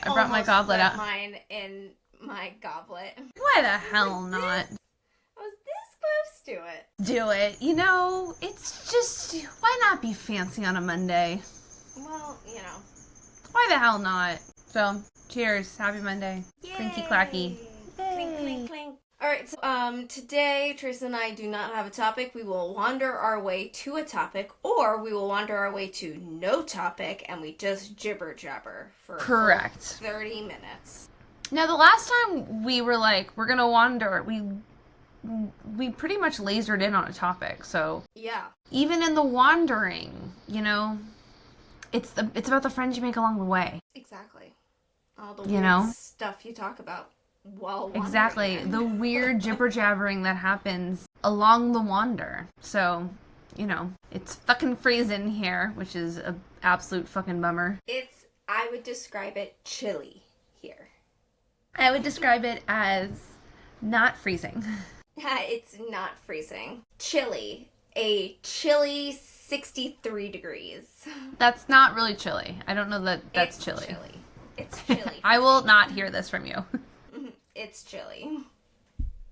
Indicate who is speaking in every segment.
Speaker 1: I brought my goblet out.
Speaker 2: Mine in my goblet.
Speaker 1: Why the hell not?
Speaker 2: I was this close to it.
Speaker 1: Do it. You know, it's just, why not be fancy on a Monday?
Speaker 2: Well, you know.
Speaker 1: Why the hell not? So, cheers. Happy Monday.
Speaker 2: Yay.
Speaker 1: Clinky clacky.
Speaker 2: Clink, clink, clink. Alright, so today, Teresa and I do not have a topic. We will wander our way to a topic, or we will wander our way to no topic, and we just jibber-jabber for
Speaker 1: Correct.
Speaker 2: 30 minutes.
Speaker 1: Now, the last time we were like, we're gonna wander, we pretty much lasered in on a topic, so...
Speaker 2: Yeah.
Speaker 1: Even in the wandering, you know, it's about the friends you make along the way.
Speaker 2: Exactly. All the weird stuff you talk about. While wandering.
Speaker 1: Exactly. The weird jibber-jabbering that happens along the wander. So, you know, it's fucking freezing here, which is an absolute fucking bummer.
Speaker 2: I would describe it chilly here.
Speaker 1: I would describe it as not freezing.
Speaker 2: It's not freezing. Chilly. A chilly 63 degrees.
Speaker 1: That's not really chilly. I don't know that that's
Speaker 2: It's
Speaker 1: chilly.
Speaker 2: It's chilly.
Speaker 1: I will not hear this from you.
Speaker 2: It's chilly.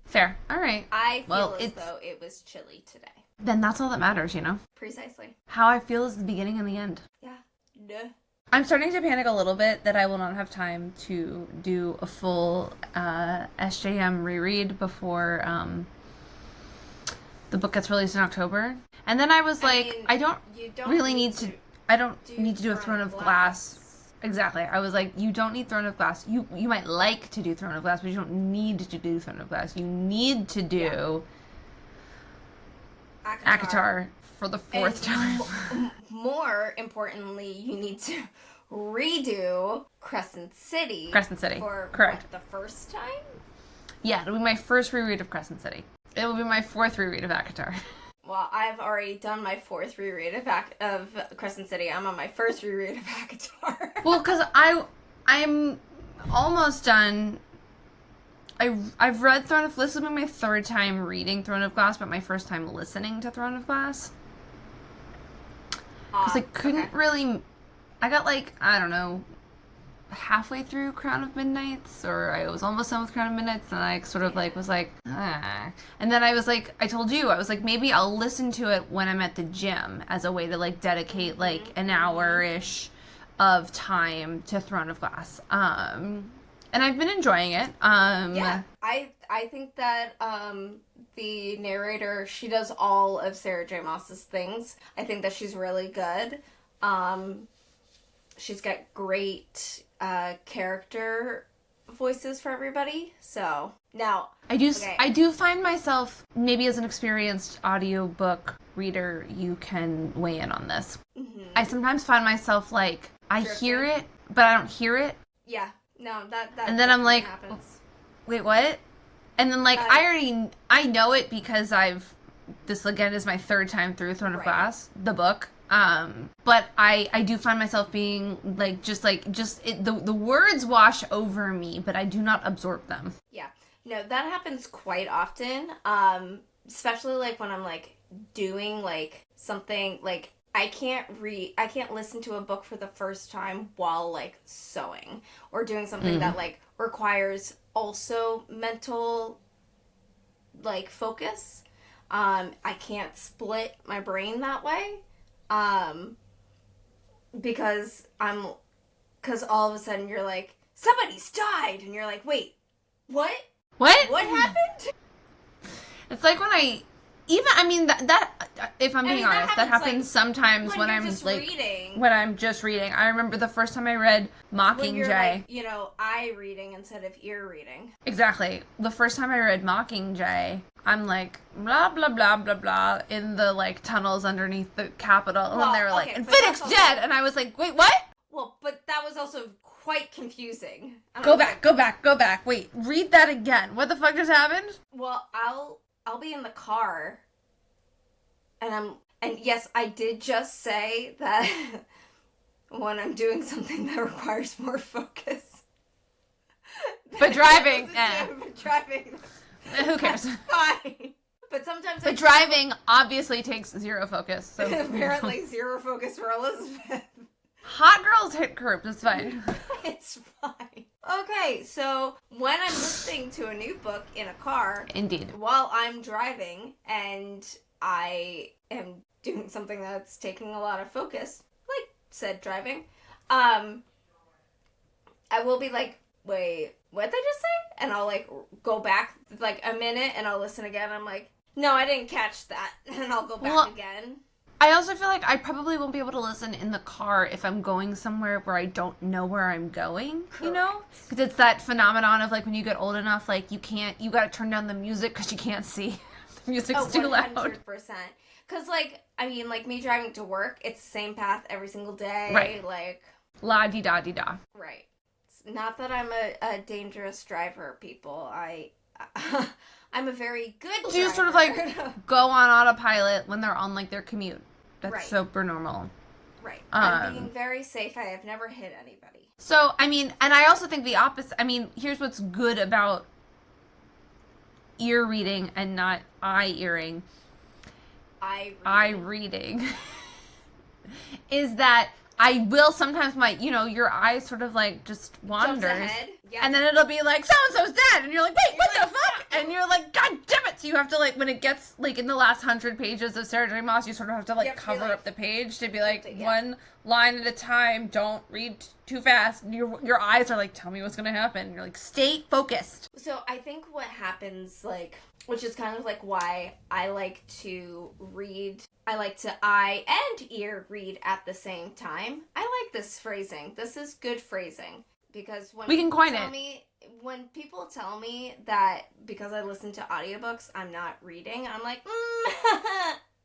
Speaker 1: Fair. All right.
Speaker 2: I feel as though it was chilly today.
Speaker 1: Then that's all that matters, you know?
Speaker 2: Precisely.
Speaker 1: How I feel is the beginning and the end.
Speaker 2: Yeah. Duh.
Speaker 1: I'm starting to panic a little bit that I will not have time to do a full SJM reread before the book gets released in October. And then I was like, I don't really need to do a Throne of Glass. Exactly. I was like, you don't need Throne of Glass. You might like to do Throne of Glass, but you don't need to do Throne of Glass. You need to do ACOTAR for the fourth time.
Speaker 2: More importantly, you need to redo Crescent City.
Speaker 1: Crescent City.
Speaker 2: Correct. The first time?
Speaker 1: Yeah, it'll be my first reread of Crescent City. It will be my fourth reread of ACOTAR.
Speaker 2: Well, I've already done my fourth reread of Crescent City. I'm on my first reread of ACOTAR.
Speaker 1: Well, because I'm almost done. I've read Throne of Glass. This will be my third time reading Throne of Glass, but my first time listening to Throne of Glass. Because I couldn't really... I got like, I don't know, halfway through Crown of Midnights, or I was almost done with Crown of Midnights, and I sort of like was like, ah. And then I was like, I told you, I was like, maybe I'll listen to it when I'm at the gym as a way to like dedicate like an hour-ish of time to Throne of Glass. And I've been enjoying it.
Speaker 2: Yeah, I think that the narrator, she does all of Sarah J. Maas's things. I think that she's really good. She's got great character voices for everybody. So now
Speaker 1: I do find myself, maybe as an experienced audiobook reader, you can weigh in on this. Mm-hmm. I sometimes find myself like, I hear it, but I don't hear it.
Speaker 2: Yeah. No, that and
Speaker 1: then I'm like,
Speaker 2: happens.
Speaker 1: Wait, what? And then like I know it because this again is my third time through Throne of Glass, the book. But I do find myself being like the words wash over me, but I do not absorb them.
Speaker 2: Yeah. No, that happens quite often. Especially like when I'm like doing like something like I can't listen to a book for the first time while like sewing or doing something that like requires also mental like focus. I can't split my brain that way. Because all of a sudden you're like, somebody's died, and you're like, wait, what?
Speaker 1: What?
Speaker 2: What happened?
Speaker 1: It's like when that if I'm being honest, that happens like, sometimes when I'm just like reading. When I'm just reading. I remember the first time I read Mockingjay. When you're
Speaker 2: like, eye reading instead of ear reading.
Speaker 1: Exactly. The first time I read Mockingjay, I'm like blah blah blah blah blah in the like tunnels underneath the Capitol, and they were like, "And Finnick's dead," and I was like, "Wait, what?"
Speaker 2: Well, but that was also quite confusing.
Speaker 1: Go back. Wait, read that again. What the fuck just happened?
Speaker 2: Well, I'll be in the car, and yes, I did just say that when I'm doing something that requires more focus.
Speaker 1: But driving,
Speaker 2: driving.
Speaker 1: Who cares?
Speaker 2: Fine. But sometimes
Speaker 1: But driving obviously takes zero focus. So
Speaker 2: apparently zero focus for Elizabeth.
Speaker 1: Hot girls hit curbs, it's fine.
Speaker 2: It's fine. Okay, so when I'm listening to a new book in a car,
Speaker 1: Indeed.
Speaker 2: while I'm driving and I am doing something that's taking a lot of focus, like said driving, I will be like, wait, what did they just say? And I'll like go back like a minute and I'll listen again. I'm like, no, I didn't catch that. And I'll go back again.
Speaker 1: I also feel like I probably won't be able to listen in the car if I'm going somewhere where I don't know where I'm going,
Speaker 2: Correct.
Speaker 1: you know? Because it's that phenomenon of, like, when you get old enough, like, you gotta turn down the music because you can't see. The music's too loud.
Speaker 2: 100%. Because, like, I mean, like, me driving to work, it's the same path every single day.
Speaker 1: Right.
Speaker 2: Like...
Speaker 1: La-di-da-di-da.
Speaker 2: Right. It's not that I'm a dangerous driver, people. I'm a very good driver.
Speaker 1: Do you sort of, like, go on autopilot when they're on, like, their commute? That's
Speaker 2: right.
Speaker 1: super normal.
Speaker 2: Right. I'm being very safe. I have never hit anybody.
Speaker 1: So, I mean, and I also think the opposite. I mean, here's what's good about ear reading and not eye earing. Eye reading. Is that I will sometimes your eyes sort of like just wanders.
Speaker 2: Yes.
Speaker 1: And then it'll be like, so-and-so's dead. And you're like, wait, what the fuck? And you're like, God damn it. So you have to like, when it gets like in the last 100 pages of Sarah J. Maas, you sort of have to like cover up the page to be like one line at a time. Don't read too fast. Your eyes are like, tell me what's going to happen. And you're like, stay focused.
Speaker 2: So I think what happens, like, which is kind of like why I like to read. I like to eye and ear read at the same time. I like this phrasing. This is good phrasing. Because when
Speaker 1: we can coin it.
Speaker 2: When people tell me that because I listen to audiobooks, I'm not reading, I'm like,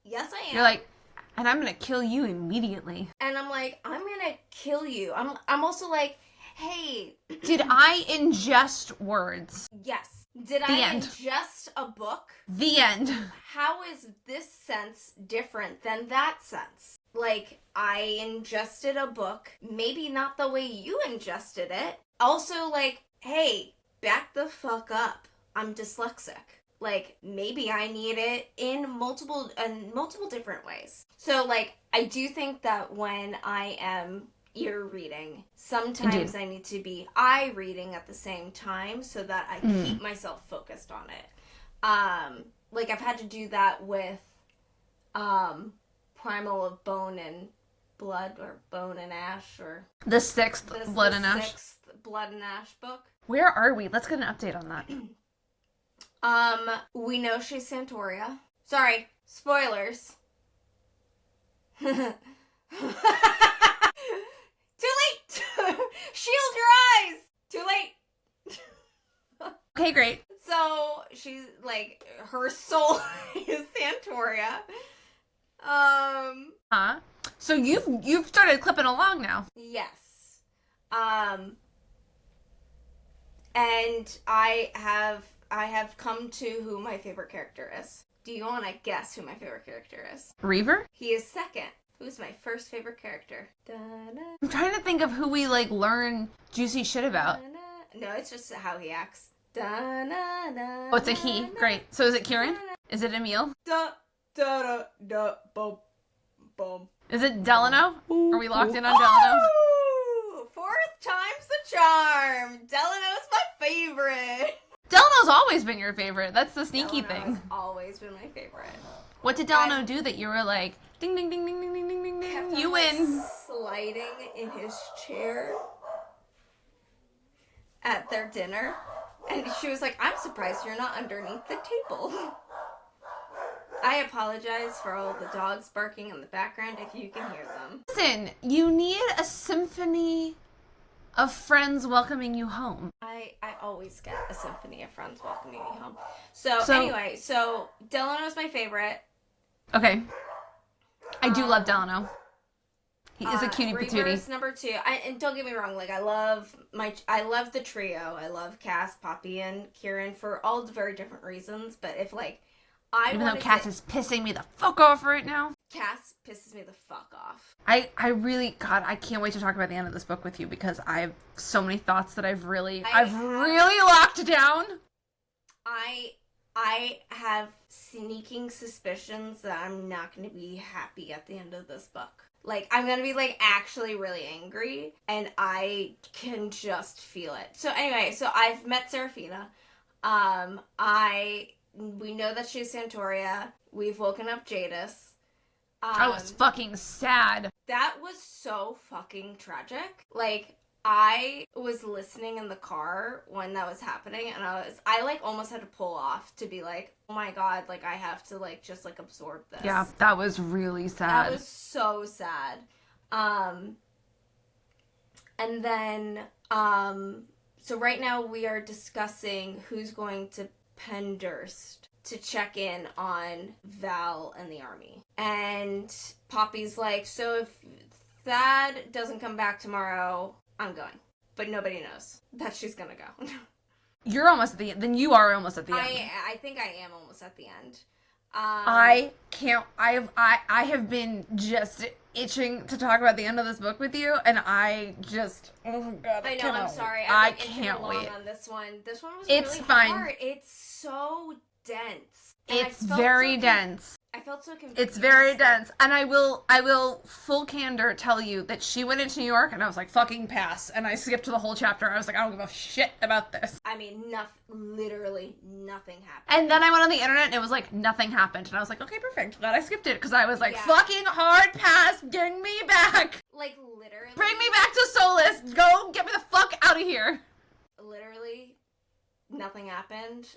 Speaker 2: yes, I am.
Speaker 1: You're like, and I'm going to kill you immediately.
Speaker 2: And I'm like, I'm going to kill you. I'm also like, hey.
Speaker 1: Did I ingest words?
Speaker 2: Yes. Did I ingest a book?
Speaker 1: The end.
Speaker 2: How is this sense different than that sense? Like, I ingested a book, maybe not the way you ingested it. Also, like, hey, back the fuck up. I'm dyslexic. Like, maybe I need it in multiple different ways. So, like, I do think that when I am ear reading, sometimes I need to be eye reading at the same time so that I keep myself focused on it. Like, I've had to do that with Primal of Bone and Blood, or Bone and Ash, or
Speaker 1: the sixth Blood and Ash.
Speaker 2: Sixth Blood and Ash book.
Speaker 1: Where are we? Let's get an update on that.
Speaker 2: We know she's Santoria. Sorry, spoilers. Too late! Shield your eyes! Too late!
Speaker 1: Okay, great.
Speaker 2: So, she's, like, her soul is Santoria.
Speaker 1: So you've started clipping along now.
Speaker 2: Yes. And I have come to who my favorite character is. Do you want to guess who my favorite character is?
Speaker 1: Reaver?
Speaker 2: He is second. Who's my first favorite character?
Speaker 1: I'm trying to think of who we, like, learn juicy shit about.
Speaker 2: No, it's just how he acts. Oh,
Speaker 1: it's a he. Great. So is it Kieran? Is it Emil?
Speaker 2: Boom, boom.
Speaker 1: Is it Delano? Are we locked in on Delano?
Speaker 2: Fourth time's the charm. Delano's my favorite.
Speaker 1: Delano's always been your favorite. That's the sneaky
Speaker 2: Delano's
Speaker 1: thing.
Speaker 2: Always been my favorite.
Speaker 1: What did Delano do that you were like, ding, ding, ding, ding, ding, ding, ding, ding, ding, you win?
Speaker 2: Sliding in his chair at their dinner. And she was like, I'm surprised you're not underneath the table. I apologize for all the dogs barking in the background if you can hear them.
Speaker 1: Listen, you need a symphony of friends welcoming you home.
Speaker 2: I always get a symphony of friends welcoming me home. So anyway, Delano's my favorite.
Speaker 1: Okay. I do love Delano. He is a cutie patootie.
Speaker 2: Reaver's number 2. And don't get me wrong, like I love the trio. I love Cass, Poppy, and Kieran for all the very different reasons. But if like
Speaker 1: even though Cass is pissing me the fuck off right now.
Speaker 2: Cass pisses me the fuck off.
Speaker 1: I really, God, I can't wait to talk about the end of this book with you because I have so many thoughts that I've really locked down.
Speaker 2: I have sneaking suspicions that I'm not going to be happy at the end of this book. Like, I'm gonna be, like, actually really angry, and I can just feel it. So, anyway, so I've met Seraphina. We know that she's Santoria. We've woken up Jadis.
Speaker 1: I was fucking sad.
Speaker 2: That was so fucking tragic. Like, I was listening in the car when that was happening, and I like almost had to pull off to be like, oh my god, like I have to like just like absorb this.
Speaker 1: Yeah, that was really sad.
Speaker 2: That was so sad. And then, so right now we are discussing who's going to Pendurst to check in on Val and the army. And Poppy's like, so if Thad doesn't come back tomorrow, I'm going. But nobody knows that she's gonna go.
Speaker 1: You're almost at the end. Then you are almost at the end.
Speaker 2: I think I am almost at the end.
Speaker 1: I can't. I have been just itching to talk about the end of this book with you, and I just. Oh my god!
Speaker 2: I know. I'm sorry.
Speaker 1: I can't wait
Speaker 2: on this one. This one was
Speaker 1: it's
Speaker 2: really
Speaker 1: fine.
Speaker 2: hard. It's so dense. And
Speaker 1: it's very dense.
Speaker 2: I felt so confused.
Speaker 1: It's very dense. And I will full candor tell you that she went into New York and I was like, fucking pass. And I skipped to the whole chapter. I was like, I don't give a shit about this.
Speaker 2: I mean, literally nothing happened.
Speaker 1: And then I went on the internet and it was like, nothing happened. And I was like, okay, perfect. Glad I skipped it because I was like, fucking hard pass. Bring me back.
Speaker 2: Like, literally.
Speaker 1: Bring me back to Solus. Go get me the fuck out of here.
Speaker 2: Literally nothing happened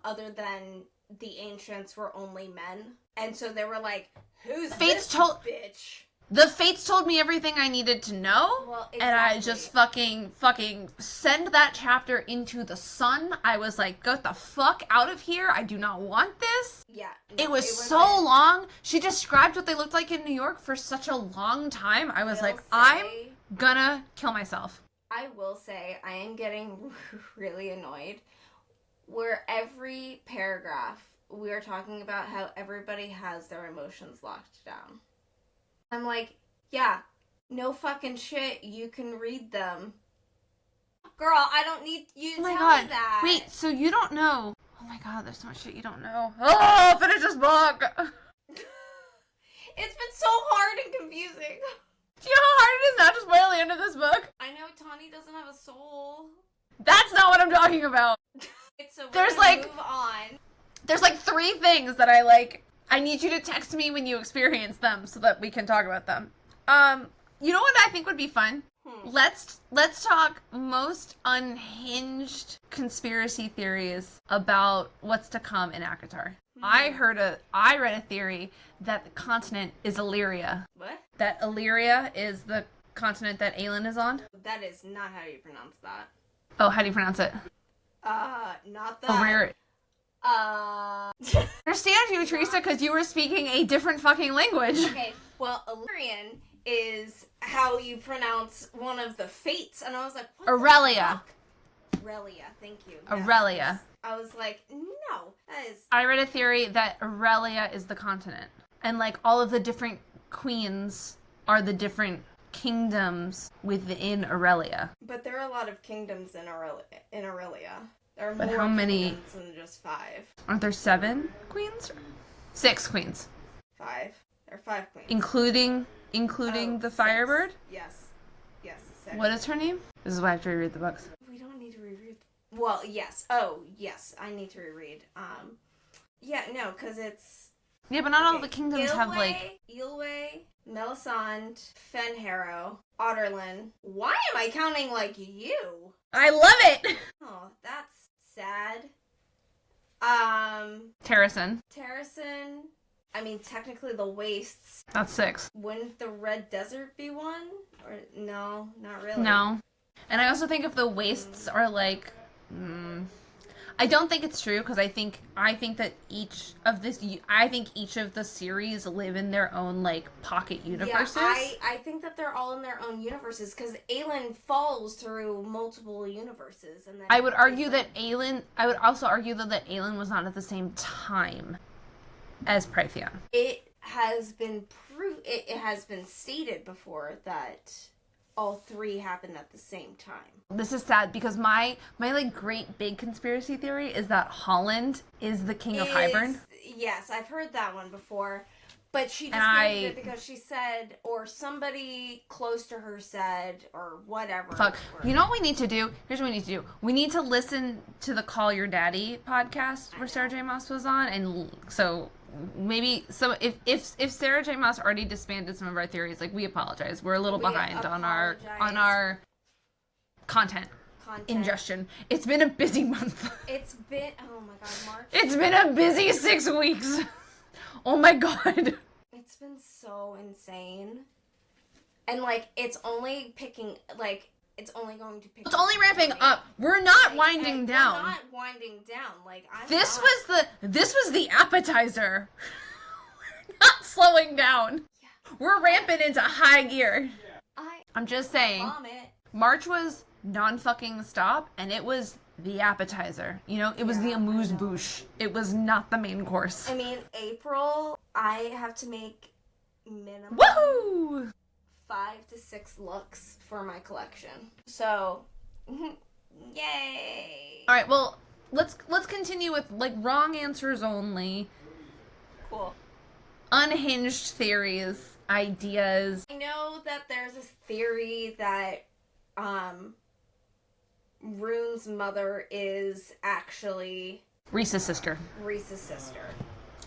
Speaker 2: other than the ancients were only men. And so they were like, who's this bitch?
Speaker 1: The Fates told me everything I needed to know.
Speaker 2: Well, exactly.
Speaker 1: And I just fucking send that chapter into the sun. I was like, get the fuck out of here. I do not want this.
Speaker 2: Yeah.
Speaker 1: No, it was so long. She described what they looked like in New York for such a long time. I was like, I'm gonna kill myself.
Speaker 2: I will say, I am getting really annoyed where every paragraph we are talking about how everybody has their emotions locked down. I'm like, yeah, no fucking shit, you can read them. Girl, I don't need you to tell me that.
Speaker 1: Wait, so you don't know. Oh my god, there's so much shit you don't know. Oh, finish this book!
Speaker 2: It's been so hard and confusing.
Speaker 1: Do you know how hard it is not to spoil the end of this book?
Speaker 2: I know Tawny doesn't have a soul.
Speaker 1: That's not what I'm talking about.
Speaker 2: So
Speaker 1: there's like
Speaker 2: move on.
Speaker 1: There's like 3 things that I like. I need you to text me when you experience them so that we can talk about them. You know what I think would be fun? Let's talk most unhinged conspiracy theories about what's to come in ACOTAR. I read a theory that the continent is Illyria.
Speaker 2: What?
Speaker 1: That Illyria is the continent that Aelin is on.
Speaker 2: That is not how you pronounce that.
Speaker 1: Oh, how do you pronounce it?
Speaker 2: Not that.
Speaker 1: I understand you, Teresa, because you were speaking a different fucking language.
Speaker 2: Okay, well, Illyrian is how you pronounce one of the fates, and I was like, what
Speaker 1: Aurelia.
Speaker 2: Aurelia, thank you.
Speaker 1: Aurelia.
Speaker 2: Yes. I was like, no, that is...
Speaker 1: I read a theory that Aurelia is the continent, and like all of the different queens are the different kingdoms within Aurelia.
Speaker 2: But there are a lot of kingdoms in Aurelia. There are
Speaker 1: but
Speaker 2: more
Speaker 1: how many
Speaker 2: kingdoms than just 5.
Speaker 1: Aren't there 7 queens? 6 queens.
Speaker 2: 5. There are 5 queens.
Speaker 1: Including the
Speaker 2: 6.
Speaker 1: Firebird?
Speaker 2: Yes. 6.
Speaker 1: What is her name? This is why I have to reread the books.
Speaker 2: We don't need to reread. Well, yes. Oh, yes. I need to reread. Yeah, no, because it's...
Speaker 1: Yeah, but not all the kingdoms have like...
Speaker 2: Ilwe, Melisande, Fenharrow, Otterlin. Why am I counting like you?
Speaker 1: I love it!
Speaker 2: Oh, that's sad.
Speaker 1: Terrasen.
Speaker 2: I mean, technically the Wastes.
Speaker 1: That's 6.
Speaker 2: Wouldn't the Red Desert be one? Or no, not really.
Speaker 1: No. And I also think if the Wastes are like... I don't think it's true because I think that each of the series live in their own like pocket universes.
Speaker 2: Yeah, I think that they're all in their own universes because Aelin falls through multiple universes, and then
Speaker 1: I would also argue that Aelin was not at the same time as Prythian.
Speaker 2: It has been stated before that all 3 happened at the same time.
Speaker 1: This is sad because my like great big conspiracy theory is that Holland is the king of Hybern.
Speaker 2: Yes, I've heard that one before. But she disbanded it because she said, or somebody close to her said, or whatever.
Speaker 1: Fuck. You know what we need to do? Here's what we need to do. We need to listen to the Call Your Daddy podcast where Sarah J. Maas was on, and so maybe if Sarah J. Maas already disbanded some of our theories, like, we apologize. We're a little behind on our content ingestion. It's been a busy month.
Speaker 2: It's been, oh my god, March.
Speaker 1: It's been a busy 6 weeks. Oh my god.
Speaker 2: It's been so insane. And, like, it's only picking, like, it's only going to pick
Speaker 1: It's only ramping up. We're not winding down.
Speaker 2: We're not winding down. Like,
Speaker 1: This was the appetizer. We're not slowing down. Yeah. We're ramping into high gear. I'm just saying.
Speaker 2: Vomit.
Speaker 1: March was non-fucking stop, and it was the appetizer. You know, it was the amuse-bouche. It was not the main course.
Speaker 2: I mean, April, I have to make minimum
Speaker 1: woohoo
Speaker 2: 5 to 6 looks for my collection. So, yay!
Speaker 1: All right, well, let's continue with, like, wrong answers only.
Speaker 2: Cool.
Speaker 1: Unhinged theories, ideas.
Speaker 2: I know that there's this theory that Rune's mother is actually
Speaker 1: Reese's sister.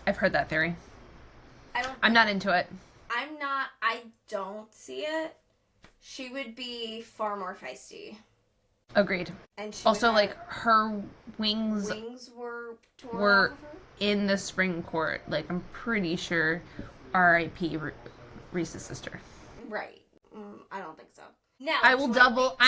Speaker 1: I've heard that theory. I'm not into it.
Speaker 2: I don't see it. She would be far more feisty.
Speaker 1: Agreed. And she also, like, her wings
Speaker 2: were torn
Speaker 1: were
Speaker 2: off of her?
Speaker 1: in the spring court. Like, I'm pretty sure R.I.P. Reese's sister.
Speaker 2: Right. I don't think so. Now,
Speaker 1: I will double.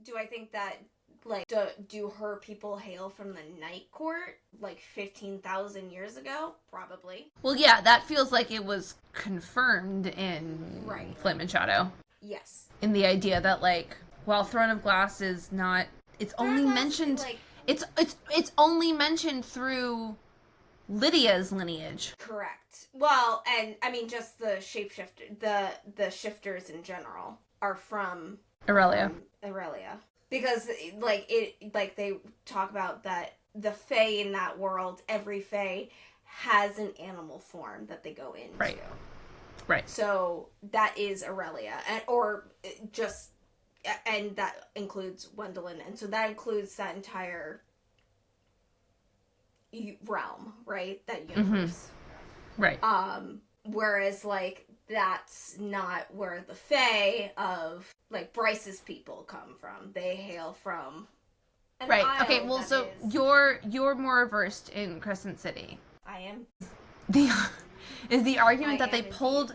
Speaker 2: Do I think that, like, do her people hail from the Night Court, like, 15,000 years ago? Probably.
Speaker 1: Well, yeah, that feels like it was confirmed in Flame and Shadow.
Speaker 2: Yes.
Speaker 1: In the idea that, like, while Throne of Glass is not, it's only mentioned, like, it's only mentioned through Lydia's lineage.
Speaker 2: Correct. Well, and I mean, just the shapeshifter, the shifters in general are from
Speaker 1: Aurelia.
Speaker 2: Because, like, they talk about that the Fae in that world, every Fae has an animal form that they go into.
Speaker 1: Right.
Speaker 2: So that is Aurelia, and that includes Wendelin, and so that includes that entire realm, right? That universe.
Speaker 1: Mm-hmm. Right.
Speaker 2: Whereas, like, that's not where the Fae of, like, Bryce's people come from. They hail from an isle.
Speaker 1: Okay, well, so you're more versed in Crescent City.
Speaker 2: I am.
Speaker 1: Is the argument that they pulled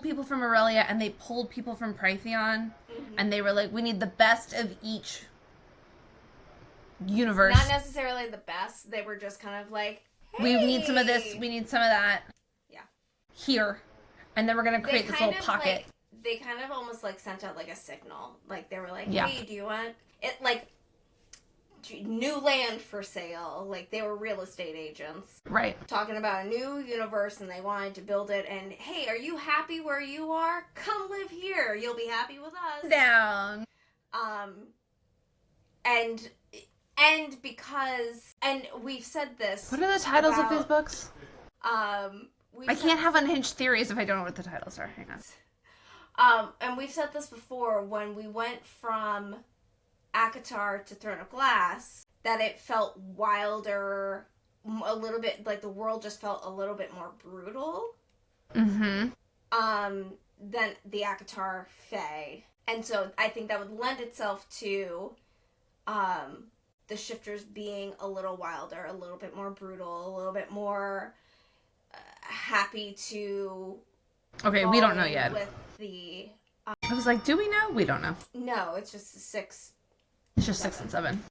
Speaker 1: people from Aurelia and they pulled people from Prythion, and they were like, we need the best of each universe.
Speaker 2: Not necessarily the best. They were just kind of like, hey,
Speaker 1: we need some of this, we need some of that.
Speaker 2: Yeah.
Speaker 1: Here. And then we're going to create this little pocket.
Speaker 2: They kind of almost, like, sent out, like, a signal. Like, they were like, hey, do you want it, like, new land for sale? Like, they were real estate agents.
Speaker 1: Right.
Speaker 2: Talking about a new universe, and they wanted to build it, and, hey, are you happy where you are? Come live here. You'll be happy with us.
Speaker 1: Down.
Speaker 2: And because, and we've said this.
Speaker 1: What are the titles of these books? I can't have unhinged theories if I don't know what the titles are. Hang on.
Speaker 2: And we've said this before, when we went from ACOTAR to Throne of Glass, that it felt wilder, a little bit, like, the world just felt a little bit more brutal.
Speaker 1: Mm-hmm.
Speaker 2: Than the ACOTAR Fae. And so I think that would lend itself to, the shifters being a little wilder, a little bit more brutal, a little bit more happy to.
Speaker 1: Okay, we don't know yet.
Speaker 2: With the.
Speaker 1: I was like, do we know? We don't know.
Speaker 2: No, it's just 6.
Speaker 1: It's just 6 and 7.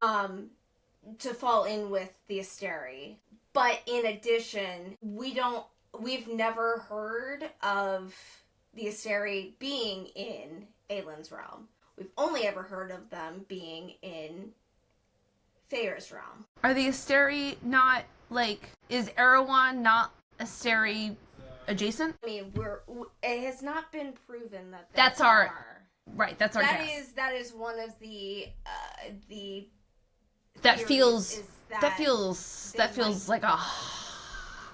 Speaker 2: To fall in with the Asteri. But in addition, we've never heard of the Asteri being in Aylin's realm. We've only ever heard of them being in Faer's realm.
Speaker 1: Are the Asteri not, like, is Erewhon not Asteri adjacent?
Speaker 2: I mean, it has not been proven that
Speaker 1: that's our right. That's our
Speaker 2: guess. That is one of the
Speaker 1: that feels like a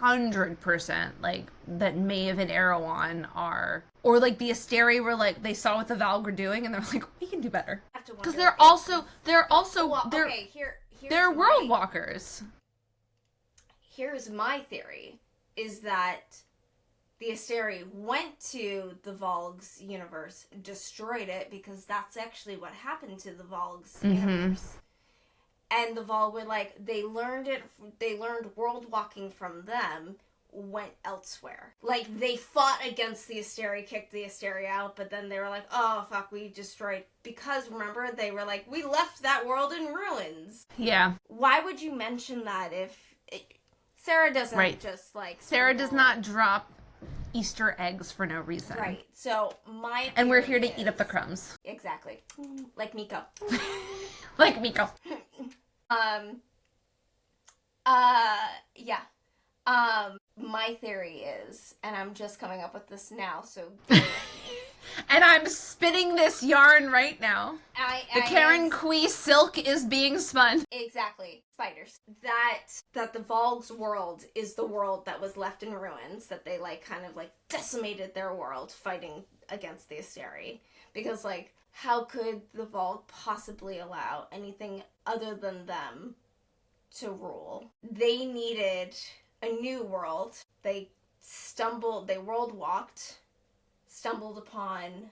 Speaker 1: 100% like that Maeve and Erewhon are, or like the Asteri were like they saw what the Valg were doing and they're like, we can do better because they're also
Speaker 2: okay,
Speaker 1: they're world walkers.
Speaker 2: Here's my theory: is that the Asteri went to the Valg's universe, destroyed it, because that's actually what happened to the Valg's universe. And the Valg were like, they learned world walking from them, went elsewhere. Like, they fought against the Asteri, kicked the Asteri out, but then they were like, oh, fuck, we destroyed. Because, remember, they were like, we left that world in ruins.
Speaker 1: Yeah.
Speaker 2: Why would you mention that if... Sarah doesn't just, like...
Speaker 1: Sarah does not drop Easter eggs for no reason.
Speaker 2: Right. So, my
Speaker 1: And we're here to eat up the crumbs.
Speaker 2: Exactly. Like Miko.
Speaker 1: Like Miko.
Speaker 2: Yeah. My theory is, and I'm just coming up with this now, so...
Speaker 1: And I'm spinning this yarn right now. The Karen Kui silk is being spun.
Speaker 2: Exactly. Spiders. That the Valg's world is the world that was left in ruins, that they, like, kind of, like, decimated their world fighting against the Asteri. Because, like, how could the Valg possibly allow anything other than them to rule? They needed a new world. They world walked, stumbled upon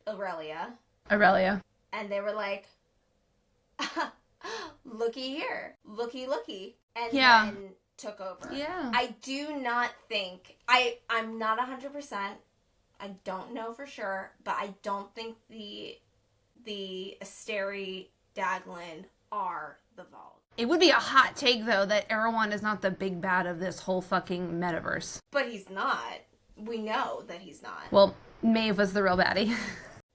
Speaker 2: Aurelia. And they were like, looky here, looky, and then took over.
Speaker 1: Yeah.
Speaker 2: I do not think, I'm not 100%, I don't know for sure, but I don't think the Asteri Daglin are the Valg.
Speaker 1: It would be a hot take, though, that Erewhon is not the big bad of this whole fucking metaverse.
Speaker 2: But he's not. We know that he's not.
Speaker 1: Well, Maeve was the real baddie.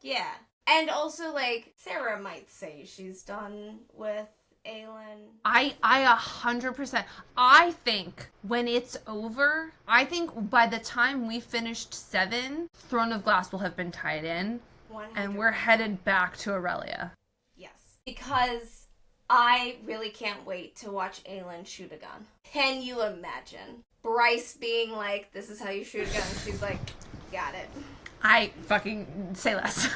Speaker 2: Yeah. And also, like, Sarah might say she's done with Aelin.
Speaker 1: I 100%. I think when it's over, I think by the time we finished 7, Throne of Glass will have been tied in.
Speaker 2: 100%.
Speaker 1: And we're headed back to Aurelia.
Speaker 2: Yes. Because I really can't wait to watch Aelin shoot a gun. Can you imagine? Bryce being like, this is how you shoot a gun. She's like, got it.
Speaker 1: I fucking say less.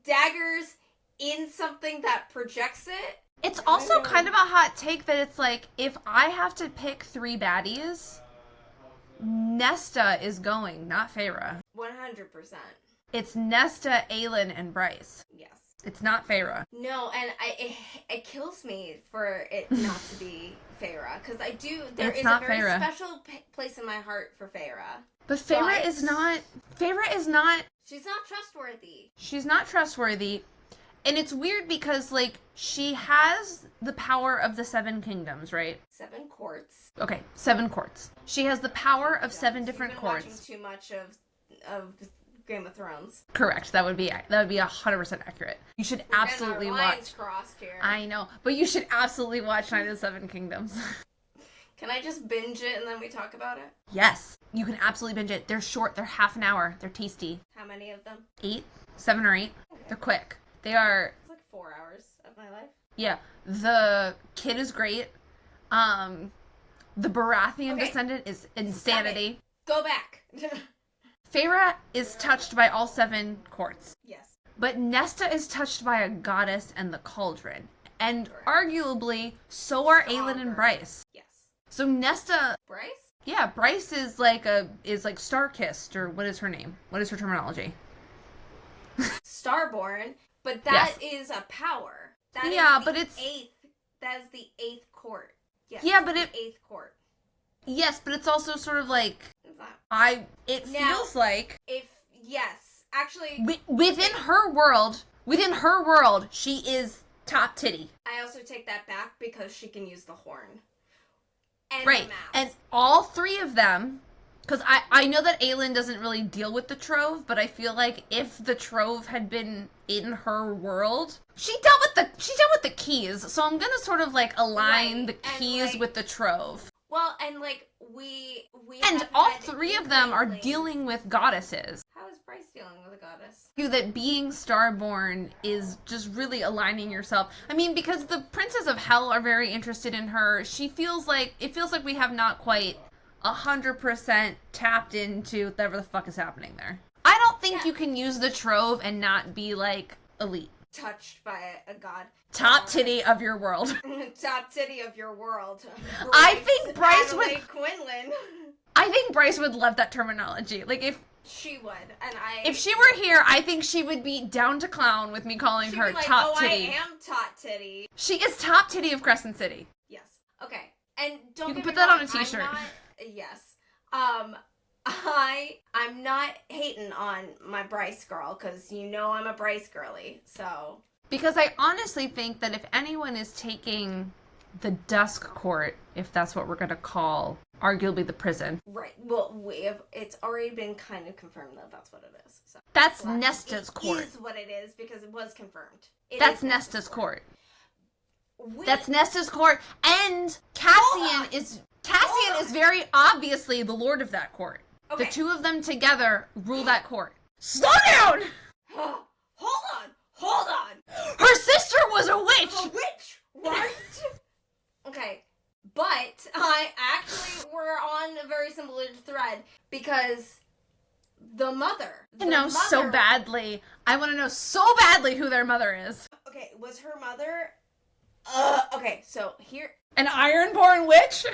Speaker 2: Daggers in something that projects it.
Speaker 1: It's also kind of a hot take that it's like, if I have to pick 3 baddies, Nesta is going, not Feyre.
Speaker 2: 100%.
Speaker 1: It's Nesta, Aelin, and Bryce.
Speaker 2: Yes.
Speaker 1: It's not Feyre.
Speaker 2: No, and it kills me for it not to be Feyre, because there is a very special place in my heart for Feyre.
Speaker 1: But Feyre is not...
Speaker 2: She's not trustworthy.
Speaker 1: She's not trustworthy. And it's weird because, like, she has the power of the 7 kingdoms, right?
Speaker 2: 7 courts.
Speaker 1: Okay, 7 courts. She has the power of 7 different courts.
Speaker 2: You've been watching too much of Game of Thrones.
Speaker 1: Correct. That would be 100% accurate. You should absolutely watch.
Speaker 2: Lines crossed here.
Speaker 1: I know, but you should absolutely watch Night of the 7 Kingdoms.
Speaker 2: Can I just binge it and then we talk about it?
Speaker 1: Yes, you can absolutely binge it. They're short. They're half an hour. They're tasty.
Speaker 2: How many of them?
Speaker 1: 8, 7 or 8. Okay. They're quick. They are.
Speaker 2: It's like 4 hours of my life.
Speaker 1: Yeah, the kid is great. The Baratheon descendant is insanity.
Speaker 2: Go back.
Speaker 1: Feyre is touched by all 7 courts.
Speaker 2: Yes.
Speaker 1: But Nesta is touched by a goddess and the cauldron. And arguably, so are Aelin and Bryce.
Speaker 2: Yes.
Speaker 1: So Nesta...
Speaker 2: Bryce?
Speaker 1: Yeah, Bryce is like star-kissed, or what is her name? What is her terminology?
Speaker 2: Starborn, but that is a power. That is the 8th court. Yes.
Speaker 1: Yeah, but
Speaker 2: 8th court.
Speaker 1: Yes, but it's also sort of like... feels like...
Speaker 2: Actually...
Speaker 1: Within her world, she is top titty.
Speaker 2: I also take that back because she can use the horn. And
Speaker 1: right,
Speaker 2: the mask.
Speaker 1: and all 3 of them... Because I know that Aelin doesn't really deal with the Trove, but I feel like if the Trove had been in her world, she dealt with the keys. So I'm gonna sort of like align the keys with the Trove.
Speaker 2: Well, and like we
Speaker 1: And
Speaker 2: have
Speaker 1: all
Speaker 2: had
Speaker 1: three of them are
Speaker 2: inklings.
Speaker 1: dealing with goddesses.
Speaker 2: How is Bryce dealing with a goddess?
Speaker 1: You that being Starborn is just really aligning yourself. I mean, because the Princes of Hell are very interested in her. It feels like we have not quite 100% tapped into whatever the fuck is happening there. I don't think you can use the Trove and not be like elite.
Speaker 2: Touched by a god.
Speaker 1: Top titty of your world.
Speaker 2: Top titty of your world.
Speaker 1: I think Bryce
Speaker 2: Adelaide
Speaker 1: would.
Speaker 2: Quinlan.
Speaker 1: I think Bryce would love that terminology. Like if
Speaker 2: She would, and
Speaker 1: if she were here, I think she would be down to clown with me calling
Speaker 2: she'd
Speaker 1: her
Speaker 2: be like,
Speaker 1: top titty.
Speaker 2: I am top titty.
Speaker 1: She is top titty of Crescent City.
Speaker 2: Yes. Okay. And don't
Speaker 1: You
Speaker 2: get
Speaker 1: can
Speaker 2: me
Speaker 1: put that
Speaker 2: wrong,
Speaker 1: on a t-shirt.
Speaker 2: Yes. I'm not hating on my Bryce girl, because you know I'm a Bryce girly, so.
Speaker 1: Because I honestly think that if anyone is taking the Dusk Court, if that's what we're going to call, arguably the prison.
Speaker 2: Right. Well, it's already been kind of confirmed that that's what it is. So.
Speaker 1: That's Nesta's court.
Speaker 2: It is what it is, because it was confirmed.
Speaker 1: That's Nesta's court. That's Nesta's court, and Cassian is very obviously the lord of that court.
Speaker 2: Okay.
Speaker 1: The two of them together rule that court. Slow down!
Speaker 2: Hold on!
Speaker 1: Her sister was a witch!
Speaker 2: A witch, right? Okay, but we're on a very similar thread, because the mother.
Speaker 1: I know so badly. I want to know so badly who their mother is.
Speaker 2: Okay, was her mother... okay, so here...
Speaker 1: An Ironborn witch?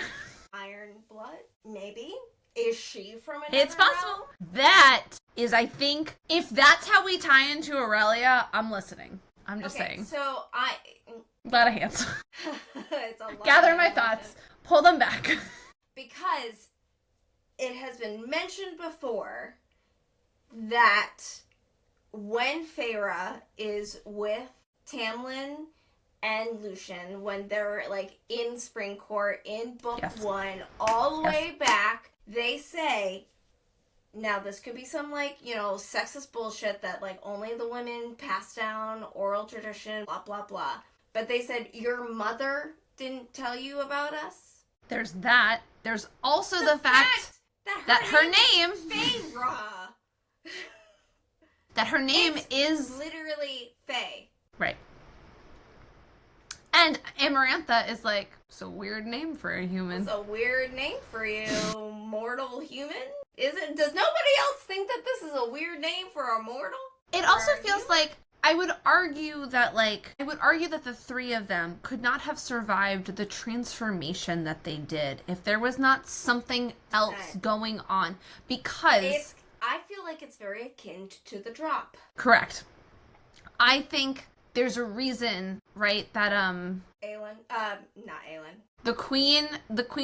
Speaker 2: Iron blood? Maybe? Is she from another
Speaker 1: It's possible.
Speaker 2: realm?
Speaker 1: That is, I think, if that's how we tie into Aurelia, I'm listening. I'm just saying.
Speaker 2: So
Speaker 1: A lot of hands.
Speaker 2: it's a lot
Speaker 1: Gather
Speaker 2: of
Speaker 1: my
Speaker 2: emotion.
Speaker 1: thoughts. Pull them back.
Speaker 2: Because it has been mentioned before that when Feyre is with Tamlin and Lucian, when they're like in Spring Court in book 1, all the way back, they say, now this could be some like, sexist bullshit that like only the women pass down oral tradition, blah blah blah. But they said, your mother didn't tell you about us?
Speaker 1: There's that. There's also the fact that her name
Speaker 2: Feyre.
Speaker 1: that her name is
Speaker 2: literally Faye.
Speaker 1: Right. And Amarantha is like, it's a weird name for a human.
Speaker 2: It's a weird name for you, mortal human. Is it? Does nobody else think that this is a weird name for a mortal?
Speaker 1: It also feels like I would argue that the three of them could not have survived the transformation that they did if there was not something else going on. Because
Speaker 2: I feel like it's very akin to the drop.
Speaker 1: Correct. I think there's a reason, right, that
Speaker 2: Aelin, not Aelin.
Speaker 1: the queen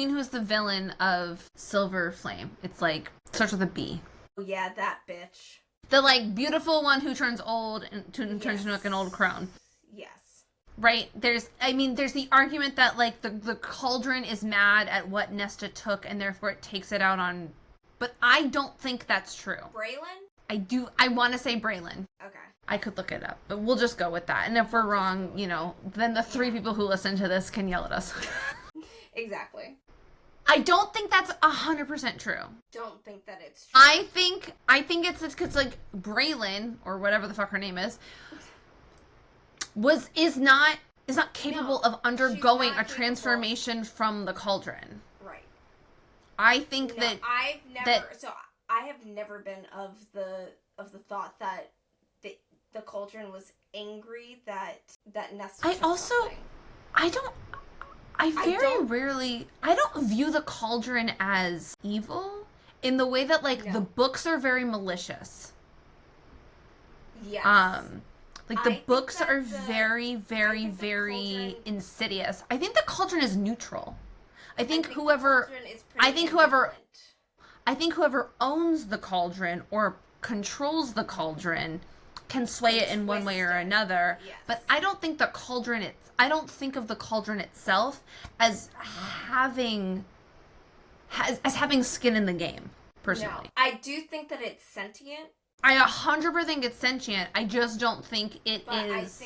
Speaker 1: who's the villain of Silver Flame. It's like starts with a B.
Speaker 2: Oh yeah, that bitch.
Speaker 1: The like beautiful one who turns old and turns into like an old crone.
Speaker 2: Yes.
Speaker 1: Right? There's the argument that like the cauldron is mad at what Nesta took and therefore it takes it out on, but I don't think that's true.
Speaker 2: Braylon?
Speaker 1: I want to say Braylon.
Speaker 2: Okay.
Speaker 1: I could look it up, but we'll just go with that. And if we're wrong, then the 3 people who listen to this can yell at us.
Speaker 2: Exactly.
Speaker 1: I don't think that's 100% true.
Speaker 2: Don't think that it's true.
Speaker 1: I think it's because like Braylon or whatever the fuck her name is is not capable of undergoing a transformation from the cauldron.
Speaker 2: Right.
Speaker 1: I think that
Speaker 2: I have never been of the thought that the cauldron was angry that Nesta.
Speaker 1: I don't view the cauldron as evil in the way that the books are very malicious.
Speaker 2: Yes.
Speaker 1: The books are very, very, very insidious. I think the cauldron is neutral. I think whoever owns the cauldron or controls the cauldron can sway it in one way or another.
Speaker 2: Yes.
Speaker 1: But I don't think I don't think of the cauldron itself as having skin in the game, personally.
Speaker 2: No, I do think that it's sentient.
Speaker 1: I 100% think it's sentient. I just don't think it is.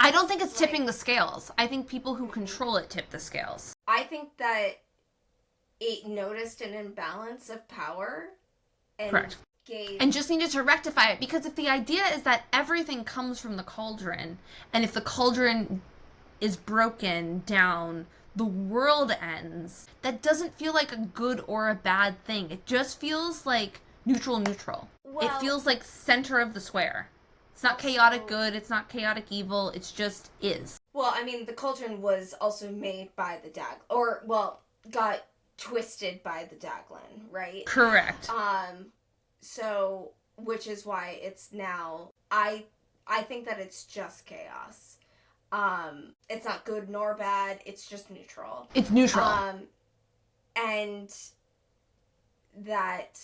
Speaker 1: I don't think it's tipping the scales. I think people who control it tip the scales.
Speaker 2: I think that it noticed an imbalance of power and
Speaker 1: Correct. And just needed to rectify it, because if the idea is that everything comes from the cauldron, and if the cauldron is broken down, the world ends, that doesn't feel like a good or a bad thing. It just feels like neutral.
Speaker 2: Well,
Speaker 1: it feels like center of the square. It's not chaotic good, it's not chaotic evil, it's just is.
Speaker 2: Well, I mean, the cauldron was also made by the got twisted by the Daglin, right?
Speaker 1: Correct.
Speaker 2: So, which is why it's now, I think that it's just chaos. It's not good nor bad, it's just neutral.
Speaker 1: It's neutral.
Speaker 2: And that,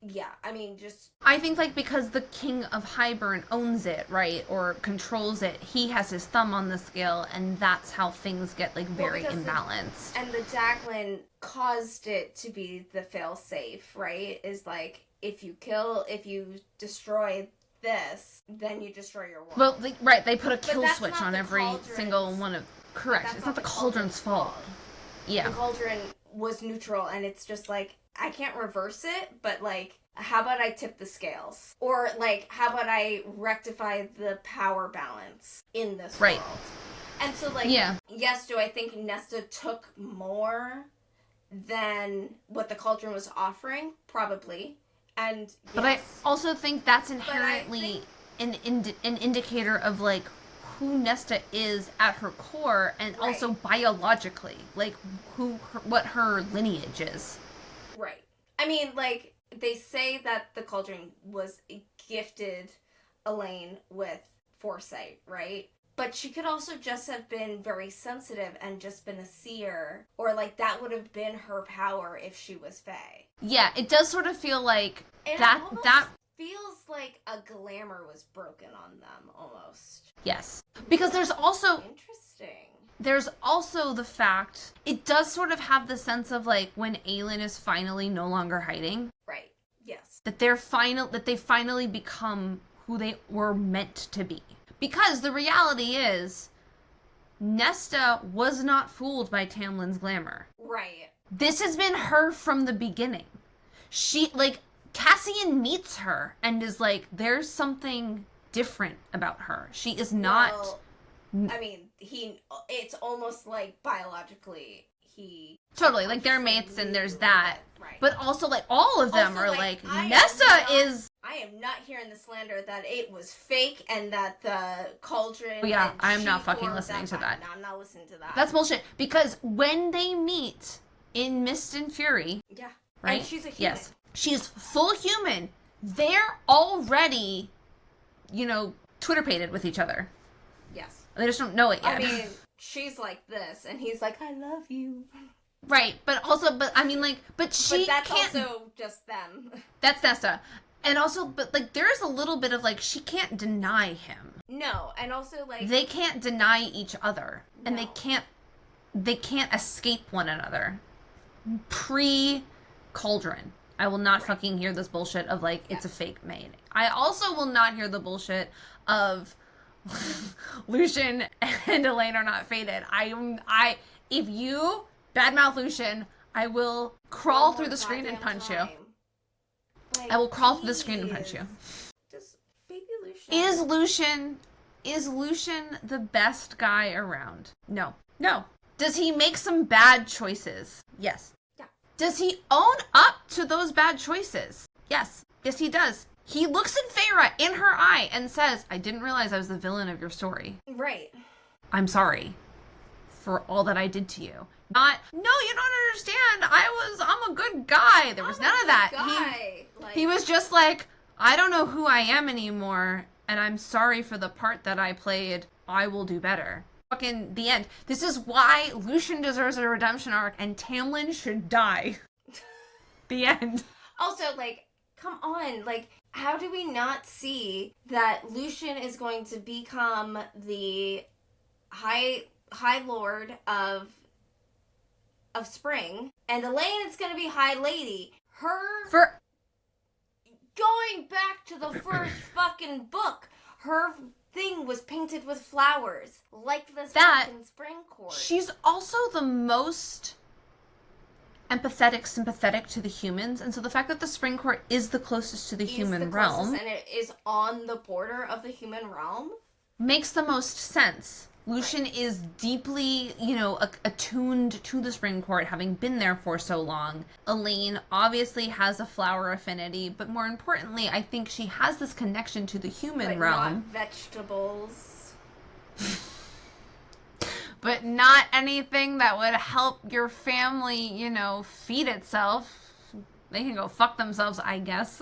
Speaker 2: yeah, I mean, just...
Speaker 1: I think, like, because the King of Hybern owns it, right, or controls it, he has his thumb on the scale, and that's how things get, like, very imbalanced.
Speaker 2: And the Daglin caused it to be the fail-safe, right? Is, like, if you destroy this, then you destroy your world.
Speaker 1: Well, they put a kill switch on every single one of... Correct, it's not the cauldron's fault. Yeah.
Speaker 2: The cauldron was neutral, and it's just, like, I can't reverse it, but, like, how about I tip the scales? Or, like, how about I rectify the power balance in this world? And so, like, yes, do I think Nesta took more than what the cauldron was offering? Probably. And yes.
Speaker 1: But I also think that's inherently an indicator of, like, who Nesta is at her core, and also biologically, like, what her lineage is.
Speaker 2: Right. I mean, like, they say that the cauldron was gifted Elaine with foresight, right? But she could also just have been very sensitive and just been a seer, or, like, that would have been her power if she was Fae.
Speaker 1: Yeah, it does sort of feel like
Speaker 2: and
Speaker 1: that
Speaker 2: feels like a glamour was broken on them, almost.
Speaker 1: Yes. Because there's also...
Speaker 2: Interesting.
Speaker 1: There's also the fact, it does sort of have the sense of, like, when Aelin is finally no longer hiding.
Speaker 2: Right. Yes.
Speaker 1: That they finally become who they were meant to be. Because the reality is, Nesta was not fooled by Tamlin's glamour.
Speaker 2: Right.
Speaker 1: This has been her from the beginning. She, like, Cassian meets her and is like, there's something different about her. She is not...
Speaker 2: Well, I mean, it's almost like biologically he...
Speaker 1: Totally, like, they're mates and there's that.
Speaker 2: Right.
Speaker 1: But also, like, all of them are like Nesta is...
Speaker 2: I am not hearing the slander that it was fake and that the cauldron...
Speaker 1: Oh, yeah, I'm not fucking listening to that.
Speaker 2: No, I'm not listening to that.
Speaker 1: That's bullshit. Because when they meet in Mist and Fury...
Speaker 2: Yeah.
Speaker 1: Right?
Speaker 2: And she's a human.
Speaker 1: Yes. She's full human. They're already, Twitter-pated with each other.
Speaker 2: Yes.
Speaker 1: They just don't know it yet.
Speaker 2: I mean, she's like this, and he's like, I love you.
Speaker 1: Right, but I mean, like, but
Speaker 2: that's
Speaker 1: can't...
Speaker 2: also just them.
Speaker 1: That's Nesta. And also, but, like, there is a little bit of, like, she can't deny him.
Speaker 2: No, and also, like...
Speaker 1: They can't deny each other.
Speaker 2: No.
Speaker 1: And they can't escape one another. Pre-Cauldron. I will not fucking hear this bullshit of, like, it's a fake maid. I also will not hear the bullshit of Lucian and Elaine are not fated. If you badmouth Lucian, I will crawl through the screen and punch you.
Speaker 2: Like,
Speaker 1: I will crawl through the screen and punch you.
Speaker 2: Just baby Lucian.
Speaker 1: Is Lucian the best guy around? No. Does he make some bad choices? Yes.
Speaker 2: Yeah.
Speaker 1: Does he own up to those bad choices? Yes. Yes, he does. He looks at Feyre in her eye and says, I didn't realize I was the villain of your story.
Speaker 2: Right.
Speaker 1: I'm sorry for all that I did to you. No, you don't understand. I'm a good guy. There was none of that. He was just like, I don't know who I am anymore, and I'm sorry for the part that I played. I will do better. Fucking the end. This is why Lucian deserves a redemption arc, and Tamlin should die. The end. Also, like, come on. Like, how do we not see that Lucian is going to become the High Lord of Spring, and Elaine is going to be High Lady. Going back to the first fucking book, her thing was painted with flowers, like this fucking spring court. She's also the most empathetic, sympathetic to the humans. And so the fact that the Spring Court is the closest to the human realm,
Speaker 2: and it is on the border of the human realm,
Speaker 1: makes the most sense. Lucian is deeply, attuned to the Spring Court, having been there for so long. Elaine obviously has a flower affinity, but more importantly, I think she has this connection to the human realm.
Speaker 2: Not vegetables.
Speaker 1: But not anything that would help your family, feed itself. They can go fuck themselves, I guess.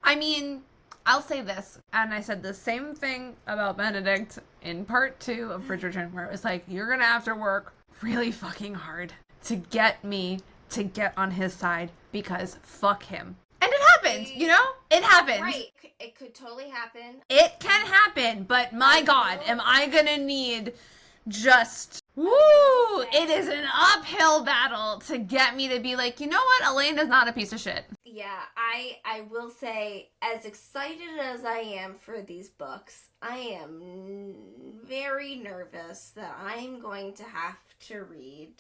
Speaker 1: I mean, I'll say this, and I said the same thing about Benedict in part 2 of Bridgerton, where it was like, you're gonna have to work really fucking hard to get me to get on his side, because fuck him. And it happened, It happened.
Speaker 2: Right. It could totally happen.
Speaker 1: It can happen, but my God, am I gonna need just... Woo! It is an uphill battle to get me to be like, you know what? Elaine is not a piece of shit.
Speaker 2: Yeah, I will say, as excited as I am for these books, I am very nervous that I'm going to have to read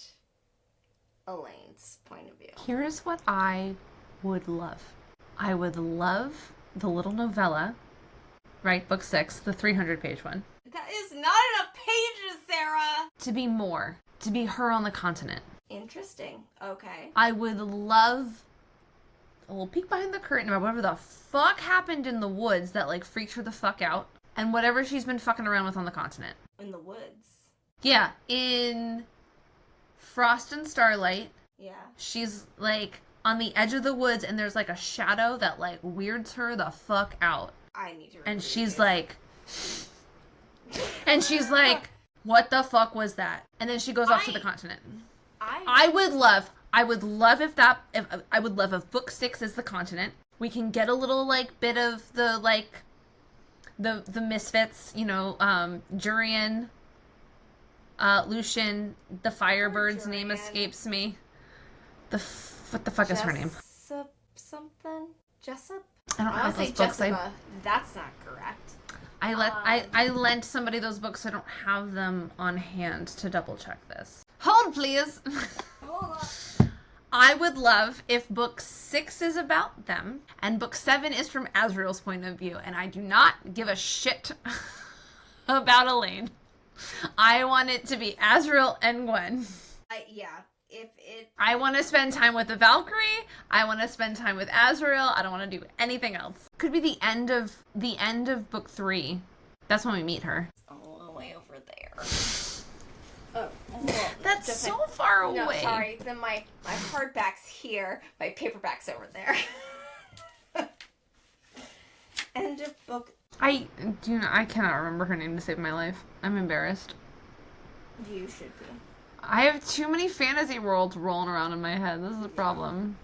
Speaker 2: Elaine's point of view.
Speaker 1: Here's what I would love. I would love the little novella, right? Book 6, the 300-page one.
Speaker 2: That is not enough pages, Sarah!
Speaker 1: To be more. To be her on the continent.
Speaker 2: Interesting. Okay.
Speaker 1: I would love a little peek behind the curtain about whatever the fuck happened in the woods that, freaked her the fuck out. And whatever she's been fucking around with on the continent.
Speaker 2: In the woods.
Speaker 1: Yeah, in Frost and Starlight.
Speaker 2: Yeah.
Speaker 1: She's, on the edge of the woods, and there's, a shadow that, weirds her the fuck out.
Speaker 2: I need to read
Speaker 1: And she's
Speaker 2: it.
Speaker 1: And she's like, what the fuck was that? And then she goes off to the continent. I would love if book 6 is the continent. We can get a little bit of the the misfits, Jurian, Lucian, the Firebird's name escapes me. What the fuck is her name?
Speaker 2: Something? Jessup?
Speaker 1: I don't have those books.
Speaker 2: That's not correct.
Speaker 1: I lent somebody those books, so I don't have them on hand to double check this. Hold, please.
Speaker 2: Hold on.
Speaker 1: I would love if book 6 is about them, and book 7 is from Asriel's point of view, and I do not give a shit about Elaine. I want it to be Asriel and Gwen.
Speaker 2: Yeah.
Speaker 1: I want to spend time with the Valkyrie. I want to spend time with Asriel. I don't want to do anything else. Could be the end of book 3. That's when we meet her.
Speaker 2: All the way over there. Oh,
Speaker 1: that's so far away.
Speaker 2: No, sorry. Then my hardback's here. My paperback's over there. End of book.
Speaker 1: I cannot remember her name to save my life. I'm embarrassed.
Speaker 2: You should be.
Speaker 1: I have too many fantasy worlds rolling around in my head. This is a problem.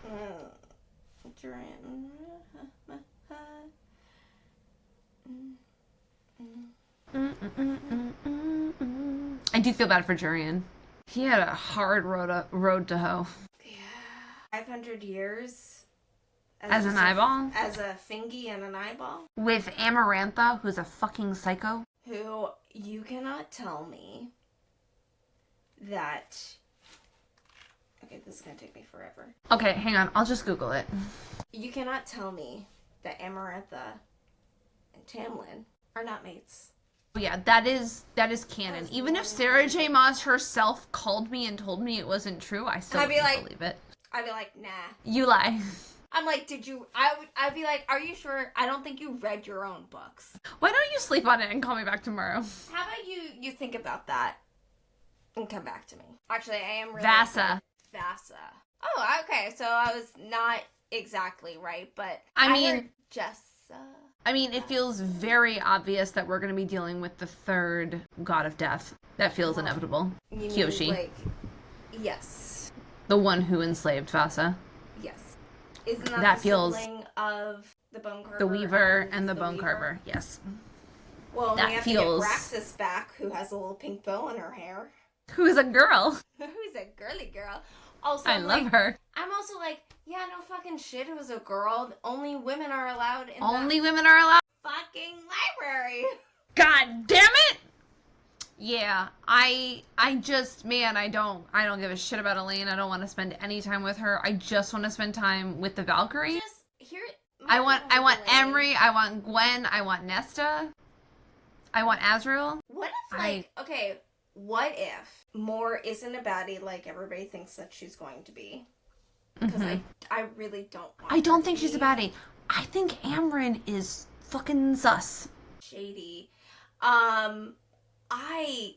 Speaker 1: I do feel bad for Jurian. He had a hard road to hoe.
Speaker 2: Yeah. 500 years.
Speaker 1: As an eyeball?
Speaker 2: As a fingy and an eyeball.
Speaker 1: With Amarantha, who's a fucking psycho.
Speaker 2: Who, you cannot tell me that... Okay, this is going to take me forever.
Speaker 1: Okay, hang on. I'll just Google it.
Speaker 2: You cannot tell me that Amarantha and Tamlin are not mates.
Speaker 1: Yeah, that is canon. Even if Sarah J. Maas herself called me and told me it wasn't true, I still wouldn't believe it.
Speaker 2: I'd be like, nah.
Speaker 1: You lie.
Speaker 2: I'm like, I'd be like, are you sure? I don't think you read your own books.
Speaker 1: Why don't you sleep on it and call me back tomorrow?
Speaker 2: How about you think about that and come back to me? Actually, I am really...
Speaker 1: Vasa.
Speaker 2: Oh, okay. So I was not exactly right, but
Speaker 1: I mean,
Speaker 2: heard Jessa.
Speaker 1: I mean, it feels very obvious that we're going to be dealing with the third god of death. That feels inevitable. Kyoshi.
Speaker 2: Yes.
Speaker 1: The one who enslaved Vasa.
Speaker 2: Yes. Isn't that the
Speaker 1: feels
Speaker 2: sibling of the Bone Carver?
Speaker 1: The Weaver and the Bone Carver, yes.
Speaker 2: Well,
Speaker 1: that
Speaker 2: we have
Speaker 1: feels...
Speaker 2: to get Braxis back, who has a little pink bow in her hair.
Speaker 1: Who is a girl.
Speaker 2: Who's a girly girl. Also,
Speaker 1: I love her.
Speaker 2: I'm also like, yeah, no fucking shit, it was a girl. Only women are allowed in
Speaker 1: Only women are allowed?
Speaker 2: fucking library.
Speaker 1: God damn it! Yeah, I just, man, I don't give a shit about Elaine. I don't want to spend any time with her. I just want to spend time with the Valkyrie.
Speaker 2: Just here.
Speaker 1: I want Emery, I want Gwen, I want Nesta, I want Azrael.
Speaker 2: What if, like, okay, what if Moore isn't a baddie like everybody thinks that she's going to be? Because I really don't want
Speaker 1: I don't think
Speaker 2: to
Speaker 1: she's a
Speaker 2: be
Speaker 1: baddie. I think Amryn is fucking sus.
Speaker 2: shady. I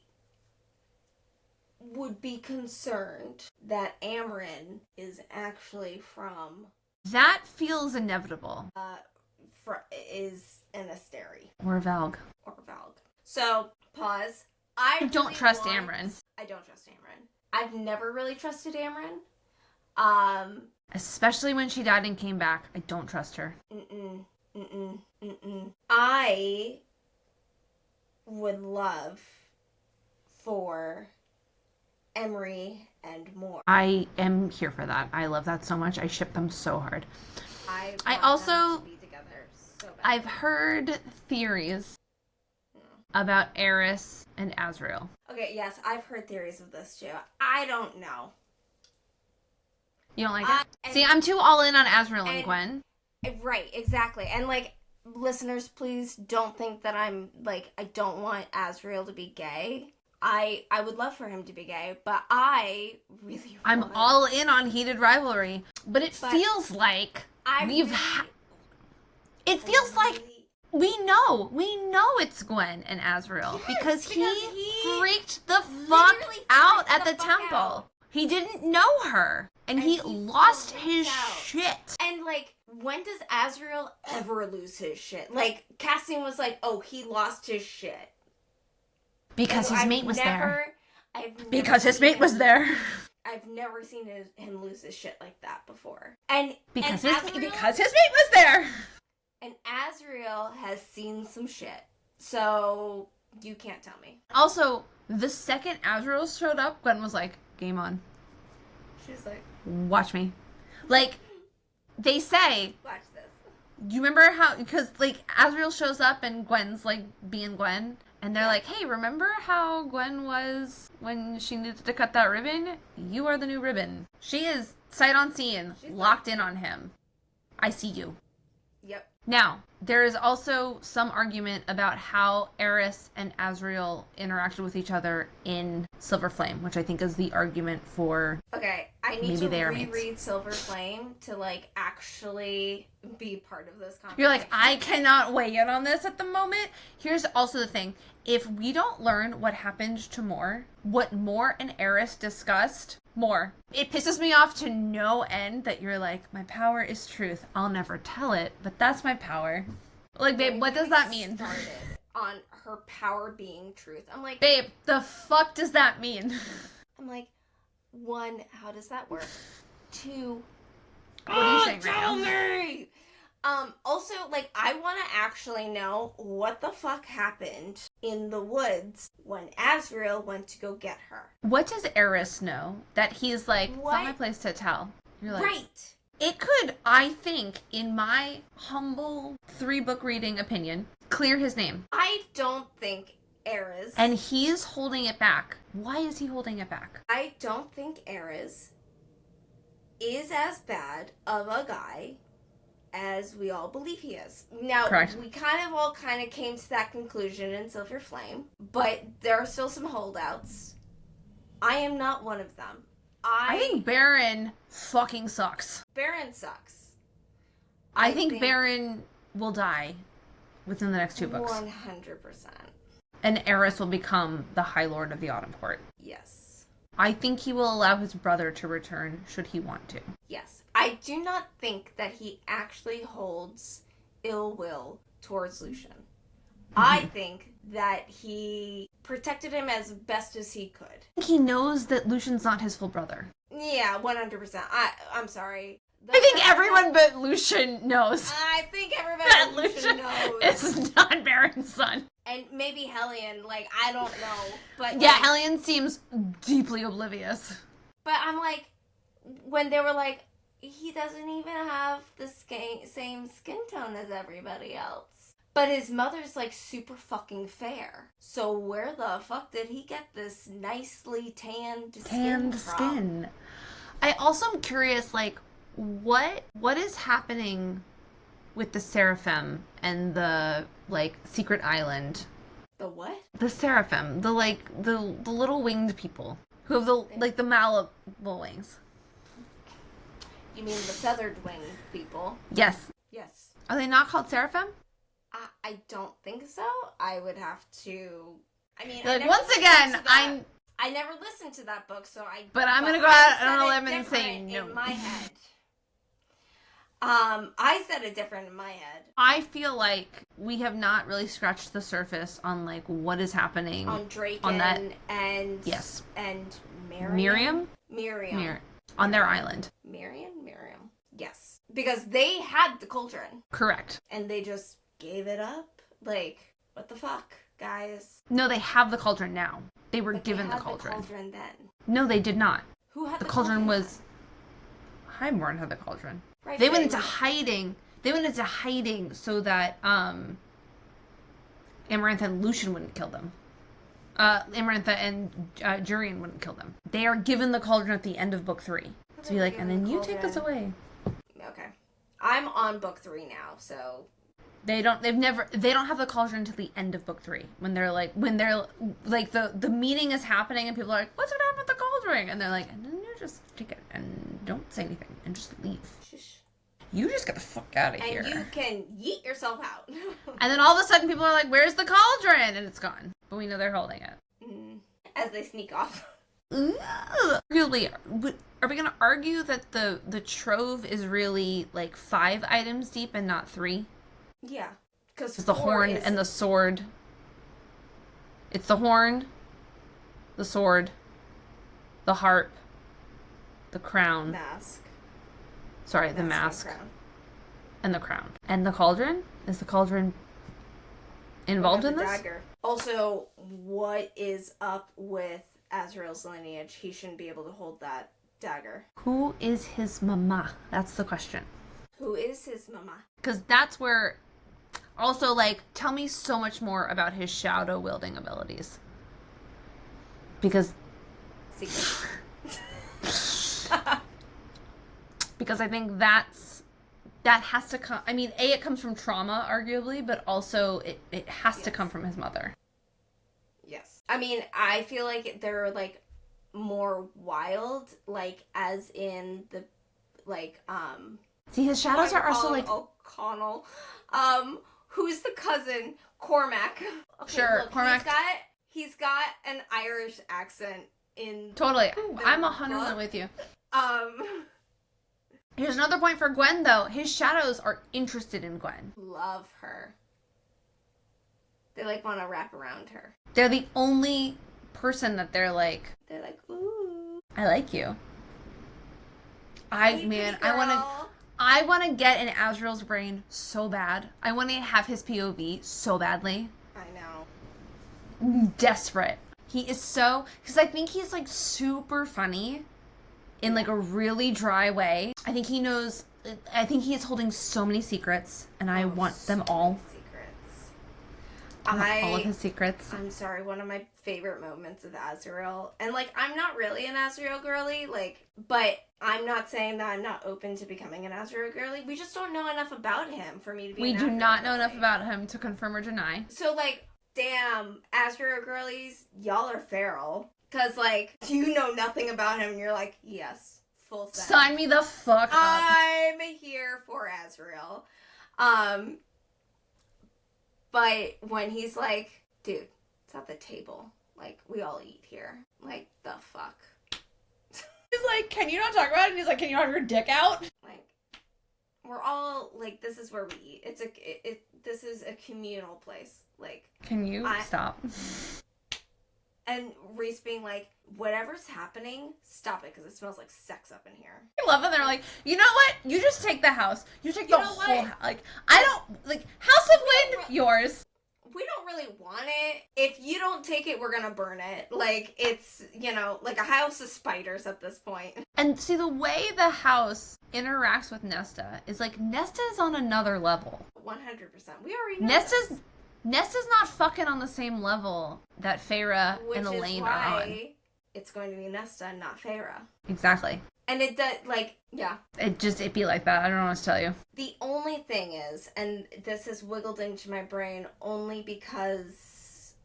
Speaker 2: would be concerned that Amryn is actually from
Speaker 1: That feels inevitable.
Speaker 2: is an Asteri
Speaker 1: Or Valg.
Speaker 2: or Valg. So pause.
Speaker 1: I don't trust Amryn.
Speaker 2: I don't trust Amryn. I've never really trusted Amryn.
Speaker 1: Especially when she died and came back. I don't trust her.
Speaker 2: I would love for Emery and Moore.
Speaker 1: I am here for that. I love that so much. I ship them so hard.
Speaker 2: I
Speaker 1: want
Speaker 2: also
Speaker 1: them
Speaker 2: to be together so bad.
Speaker 1: I've heard theories about Eris and Azrael.
Speaker 2: Okay, yes, I've heard theories of this too. I don't know.
Speaker 1: You don't like it? See, I'm too all in on Azrael and Gwen.
Speaker 2: Right, exactly. And, like, listeners, please don't think that I'm, like, I don't want Azrael to be gay. I would love for him to be gay, but I really
Speaker 1: I'm all in on heated rivalry. But it feels like it feels like we know it's Gwen and Azrael.
Speaker 2: Yes,
Speaker 1: because he freaked the fuck
Speaker 2: literally
Speaker 1: out
Speaker 2: freaked
Speaker 1: at the
Speaker 2: fuck
Speaker 1: temple.
Speaker 2: out.
Speaker 1: He didn't know her. And he lost his shit.
Speaker 2: And, like, when does Azrael ever lose his shit? Like, Cassian was like, oh, he lost his shit.
Speaker 1: Because his mate was there.
Speaker 2: Because
Speaker 1: his mate was there.
Speaker 2: I've never seen him lose his shit like that before. And
Speaker 1: because
Speaker 2: and
Speaker 1: his mate was there.
Speaker 2: And Azrael has seen some shit. So you can't tell me.
Speaker 1: Also, the second Azrael showed up, Gwen was like, game on.
Speaker 2: She's like,
Speaker 1: watch me. Like, they say,
Speaker 2: watch this.
Speaker 1: Do you remember how, because, like, Azrael shows up and Gwen's, like, being Gwen, and they're like, hey, remember how Gwen was when she needed to cut that ribbon? You are the new ribbon. She is sight unseen, locked in on him. I see you.
Speaker 2: Yep.
Speaker 1: Now, there is also some argument about how Eris and Azrael interacted with each other in Silver Flame, which I think is the argument for
Speaker 2: okay, I need
Speaker 1: maybe
Speaker 2: to reread Silver Flame to, like, actually be part of this conversation.
Speaker 1: You're like, I cannot weigh in on this at the moment. Here's also the thing. If we don't learn what happened to Moore, what Moore and Eris discussed, Moore, it pisses me off to no end that you're like, my power is truth. I'll never tell it, but that's my power. Like, babe, what does that mean?
Speaker 2: Started on her power being truth. I'm like,
Speaker 1: babe, the fuck does that mean?
Speaker 2: I'm like, one, how does that work? Two,
Speaker 1: what are you saying right
Speaker 2: tell
Speaker 1: now?
Speaker 2: me! Also, like, I want to actually know what the fuck happened in the woods when Azrael went to go get her.
Speaker 1: What does Eris know that he's like, it's
Speaker 2: What?
Speaker 1: not my place to tell? You're like,
Speaker 2: Right.
Speaker 1: It could, I think, in my humble 3-book reading opinion, clear his name.
Speaker 2: I don't think Ares.
Speaker 1: And he's holding it back. Why is he holding it back?
Speaker 2: I don't think Ares is as bad of a guy as we all believe he is. Now,
Speaker 1: Correct.
Speaker 2: We all came to that conclusion in Silver Flame, but there are still some holdouts. I am not one of them.
Speaker 1: I think Baron fucking sucks.
Speaker 2: Baron sucks.
Speaker 1: I think Baron will die within the next 2 books.
Speaker 2: 100%.
Speaker 1: And Eris will become the High Lord of the Autumn Court.
Speaker 2: Yes.
Speaker 1: I think he will allow his brother to return should he want to.
Speaker 2: Yes. I do not think that he actually holds ill will towards Lucian. I think that he protected him as best as he could.
Speaker 1: He knows that Lucian's not his full brother.
Speaker 2: Yeah, 100%. I'm sorry.
Speaker 1: I think everyone but Lucian knows.
Speaker 2: I think everybody
Speaker 1: that
Speaker 2: but Lucian knows.
Speaker 1: It's not Baron's son.
Speaker 2: And maybe Hellion, like, I don't know. But
Speaker 1: yeah,
Speaker 2: like,
Speaker 1: Hellion seems deeply oblivious.
Speaker 2: But I'm like, when they were like, he doesn't even have the same skin tone as everybody else. But his mother's like super fucking fair. So where the fuck did he get this nicely tanned skin from?
Speaker 1: I also am curious, like, what is happening with the Seraphim and the, like, secret island?
Speaker 2: The what?
Speaker 1: The Seraphim, the, like, the little winged people who have the, like, the malleable wings.
Speaker 2: You mean the feathered winged people?
Speaker 1: Yes.
Speaker 2: Yes.
Speaker 1: Are they not called Seraphim?
Speaker 2: I don't think so. I would have to. I mean,
Speaker 1: like, once again,
Speaker 2: I never listened to that book, so I.
Speaker 1: But I'm gonna go out on a limb and say no.
Speaker 2: In my head. I said it different in my head.
Speaker 1: I feel like we have not really scratched the surface on like what is happening
Speaker 2: on Drake
Speaker 1: on
Speaker 2: and
Speaker 1: yes,
Speaker 2: and
Speaker 1: Miriam on their island.
Speaker 2: Miriam. Yes, because they had the cauldron.
Speaker 1: Correct.
Speaker 2: And they just gave it up. Like, what the fuck, guys?
Speaker 1: No, they have the cauldron now. They were given the cauldron.
Speaker 2: The cauldron then.
Speaker 1: No, they did not.
Speaker 2: Who had
Speaker 1: the cauldron? Was Highborn had the cauldron. Right, they went into hiding. They went into hiding so that Amarantha and Lucian wouldn't kill them. Amarantha and Jurian wouldn't kill them. They are given the cauldron at the end of book 3. To be like, and then you take this away.
Speaker 2: Okay. I'm on book 3 now, so
Speaker 1: they don't have the cauldron until the end of book 3 when they're like the meeting is happening and people are like, what's gonna happen with the cauldron? And they're like, and then you just take it and don't say anything and just leave. Shush. You just get the fuck out of here.
Speaker 2: And you can yeet yourself out.
Speaker 1: And then all of a sudden people are like, where's the cauldron? And it's gone. But we know they're holding it.
Speaker 2: As they sneak off.
Speaker 1: Really, are we gonna argue that the trove is really like 5 items deep and not 3?
Speaker 2: Yeah, because
Speaker 1: the horn and the sword. It's the horn, the sword, the harp, the crown.
Speaker 2: Mask.
Speaker 1: Sorry, the mask. And the crown. And the cauldron? Is the cauldron involved in this?
Speaker 2: Dagger. Also, what is up with Azrael's lineage? He shouldn't be able to hold that dagger.
Speaker 1: Who is his mama? That's the question.
Speaker 2: Who is his mama?
Speaker 1: Because that's where... Also, like, tell me so much more about his shadow wielding abilities. Because...
Speaker 2: Secrets.
Speaker 1: Because I think that has to come... I mean, it comes from trauma, arguably, but also it has to come from his mother.
Speaker 2: Yes. I mean, I feel like they're, like, more wild, like, as in the, like,
Speaker 1: See, his shadows are also, like...
Speaker 2: O'Connell. Who's the cousin? Cormac. Okay,
Speaker 1: sure,
Speaker 2: look,
Speaker 1: Cormac.
Speaker 2: He's got an Irish accent in...
Speaker 1: Totally. I'm 100% with you. Here's another point for Gwen, though. His shadows are interested in Gwen.
Speaker 2: Love her. They, like, want to wrap around her.
Speaker 1: They're the only person that they're like,
Speaker 2: ooh.
Speaker 1: I like you. I want to get in Azrael's brain so bad. I want to have his POV so badly.
Speaker 2: I know.
Speaker 1: Desperate. He is so... Because I think he's, like, super funny in, like, a really dry way. I think he knows... I think he is holding so many secrets, and I want them all. All of his secrets.
Speaker 2: I'm sorry, one of my favorite moments of Azrael, and like, I'm not really an Azrael girly, like, but I'm not saying that I'm not open to becoming an Azrael girly. We just don't know enough about him for me to be.
Speaker 1: We do not know enough about him to confirm or deny.
Speaker 2: So like, damn, Azrael girlies, y'all are feral, cause like, you know nothing about him, and you're like, yes, full send.
Speaker 1: Sign me the fuck up.
Speaker 2: I'm here for Azrael. But when he's like, dude, it's at the table. Like, we all eat here. Like, the fuck?
Speaker 1: He's like, can you not talk about it? And he's like, can you have your dick out?
Speaker 2: Like, we're all, like, this is where we eat. This is a communal place. Like,
Speaker 1: can you stop?
Speaker 2: And Reese being like, whatever's happening, stop it, because it smells like sex up in here.
Speaker 1: I love it. They're like, you know what? You just take the house. You take the whole house. Like, I don't, like, House of Wind, yours.
Speaker 2: we don't really want it. If you don't take it, we're gonna burn it. Like, it's, you know, like a house of spiders at this point.
Speaker 1: And see, the way the house interacts with Nesta is like, Nesta is on another level.
Speaker 2: 100%. We already know this.
Speaker 1: Nesta's not fucking on the same level that Feyre and Elaine are on.
Speaker 2: It's going to be Nesta, not Feyre.
Speaker 1: Exactly.
Speaker 2: And it does, like, yeah.
Speaker 1: It'd be like that. I don't know what to tell you.
Speaker 2: The only thing is, and this has wiggled into my brain only because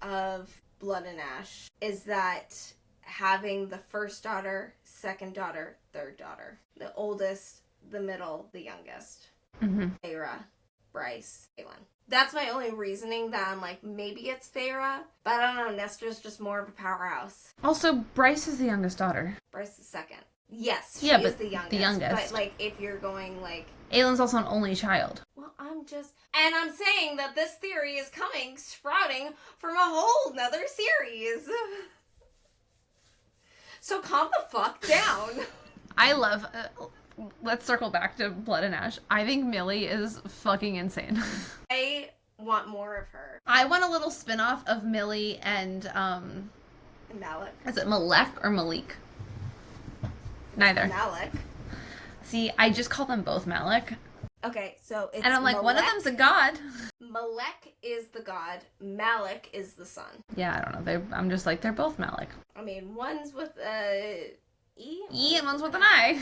Speaker 2: of Blood and Ash, is that having the first daughter, second daughter, third daughter. The oldest, the middle, the youngest.
Speaker 1: Mm-hmm.
Speaker 2: Feyre, Bryce, Caitlin. That's my only reasoning that I'm like, maybe it's Feyre, but I don't know, Nesta's just more of a powerhouse.
Speaker 1: Also, Bryce is the youngest daughter.
Speaker 2: Bryce is second. Yes, she
Speaker 1: yeah,
Speaker 2: is
Speaker 1: but
Speaker 2: the youngest.
Speaker 1: The youngest.
Speaker 2: But, like, if you're going, like...
Speaker 1: Aelin's also an only child.
Speaker 2: Well, I'm saying that this theory is sprouting from a whole nother series. So calm the fuck down.
Speaker 1: I love... let's circle back to Blood and Ash. I think Millie is fucking insane.
Speaker 2: I want more of her.
Speaker 1: I want a little spin-off of Millie and,
Speaker 2: Malik.
Speaker 1: Is it Malek or Malik? Neither.
Speaker 2: Malik.
Speaker 1: See, I just call them both Malik.
Speaker 2: Okay, so it's
Speaker 1: and I'm like,
Speaker 2: Malek.
Speaker 1: one of them's a god.
Speaker 2: Malek is the god. Malik is the son.
Speaker 1: Yeah, I don't know. I'm just like, they're both Malik.
Speaker 2: I mean, one's with E.
Speaker 1: E and one's with an I.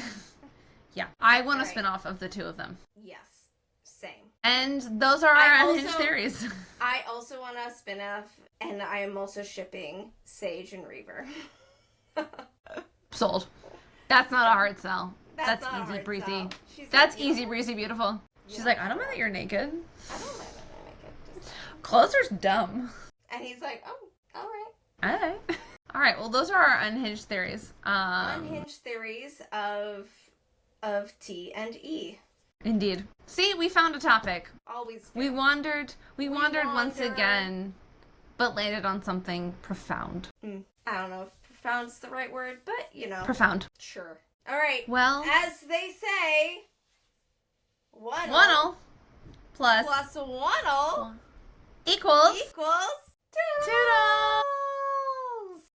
Speaker 1: Yeah, I want a
Speaker 2: Right.
Speaker 1: spin-off of the two of them.
Speaker 2: Yes, same.
Speaker 1: And those are our unhinged theories.
Speaker 2: I also want a spin-off, and I am also shipping Sage and Reaver.
Speaker 1: Sold. That's not a hard sell. That's
Speaker 2: not a
Speaker 1: easy
Speaker 2: hard
Speaker 1: breezy.
Speaker 2: sell. She's
Speaker 1: That's
Speaker 2: like,
Speaker 1: easy breezy beautiful. She's like, I don't mind that you're naked.
Speaker 2: I don't mind that I make it. Just...
Speaker 1: Clothes are dumb.
Speaker 2: And he's like, oh, all right.
Speaker 1: Alright. Alright, well those are our unhinged theories.
Speaker 2: Unhinged theories of T and E.
Speaker 1: Indeed. See, we found a topic.
Speaker 2: Always do.
Speaker 1: We wandered once again, but landed on something profound.
Speaker 2: I don't know if profound's the right word, but, you know.
Speaker 1: Profound.
Speaker 2: Sure. All right.
Speaker 1: Well,
Speaker 2: as they say,
Speaker 1: one plus
Speaker 2: one equals
Speaker 1: equals
Speaker 2: two.
Speaker 1: toodle.